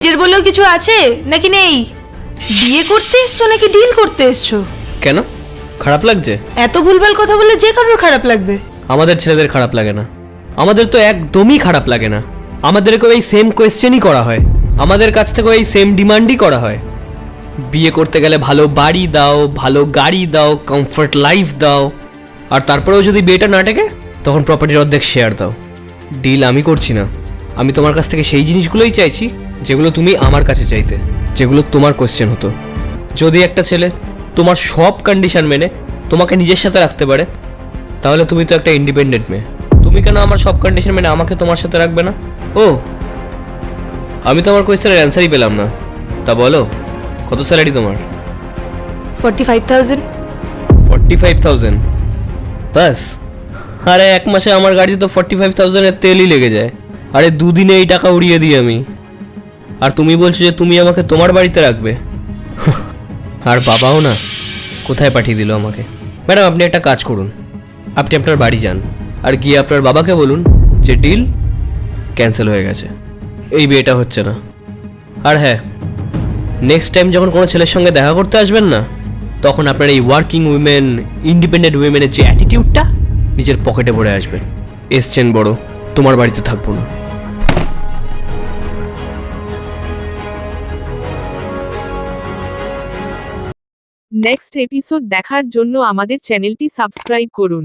নিজের বলেও কিছু আছে নাকি নেই? বিয়ে করতে এসছো নাকি ডিল করতে এসছো? কেন খারাপ লাগছে? এত ভুলভাল কথা বললে যে কারোর খারাপ লাগবে। আমাদের ছেলেদের খারাপ লাগে না, আমাদের তো একদমই খারাপ লাগে না। আমাদেরকেও এই সেম কোয়েশ্চেনই করা হয়, আমাদের কাছ থেকেও এই সেম ডিমান্ডই করা হয়। বিয়ে করতে গেলে ভালো বাড়ি দাও, ভালো গাড়ি দাও, কমফর্ট লাইফ দাও, আর তারপরেও যদি বিয়েটা না টেকে তখন প্রপার্টির অর্ধেক শেয়ার দাও। ডিল আমি করছি না, আমি তোমার কাছ থেকে সেই জিনিসগুলোই চাইছি যেগুলো তুমি আমার কাছে চাইতে, যেগুলো তোমার কোয়েশ্চেন হতো। যদি একটা ছেলে তোমার সব কন্ডিশন মেনে তোমাকে নিজের সাথে রাখতে পারে, তাহলে তুমি তো একটা ইন্ডিপেন্ডেন্ট মেয়ে। তুমি কেন আমার সব কন্ডিশন মেনে আমাকে তোমার সাথে রাখবে না? ও, আমি তো আমার কোয়েশ্চেনের অ্যান্সারই পেলাম না। তা বলো, কত স্যালারি তোমার? 45,000। 45,000? বাস? আরে এক মাসে আমার গাড়িতে তো 45,000-এর তেলই লেগে যায়। আরে দুদিনে এই টাকা উড়িয়ে দিই আমি, আর তুমি বলছো যে তুমি আমাকে তোমার বাড়িতে রাখবে? আর বাবাও না, কোথায় পাঠিয়ে দিল আমাকে। ম্যাডাম আপনি একটা কাজ করুন, আপনি আপনার বাড়ি যান আর গিয়ে আপনার বাবাকে বলুন যে ডিল ক্যান্সেল হয়ে গেছে, এই বিয়েটা হচ্ছে না। আর হ্যাঁ, নেক্সট টাইম যখন কোনো ছেলের সঙ্গে দেখা করতে আসবেন না, তখন আপনার এই ওয়ার্কিং উইমেন, ইন্ডিপেন্ডেন্ট উইমেনের যে অ্যাটিটিউডটা নিজের পকেটে ভরে আসবেন। এসছেন বড়, তোমার বাড়িতে থাকবো না। নেক্সট এপিসোড দেখার জন্য আমাদের চ্যানেলটি সাবস্ক্রাইব করুন।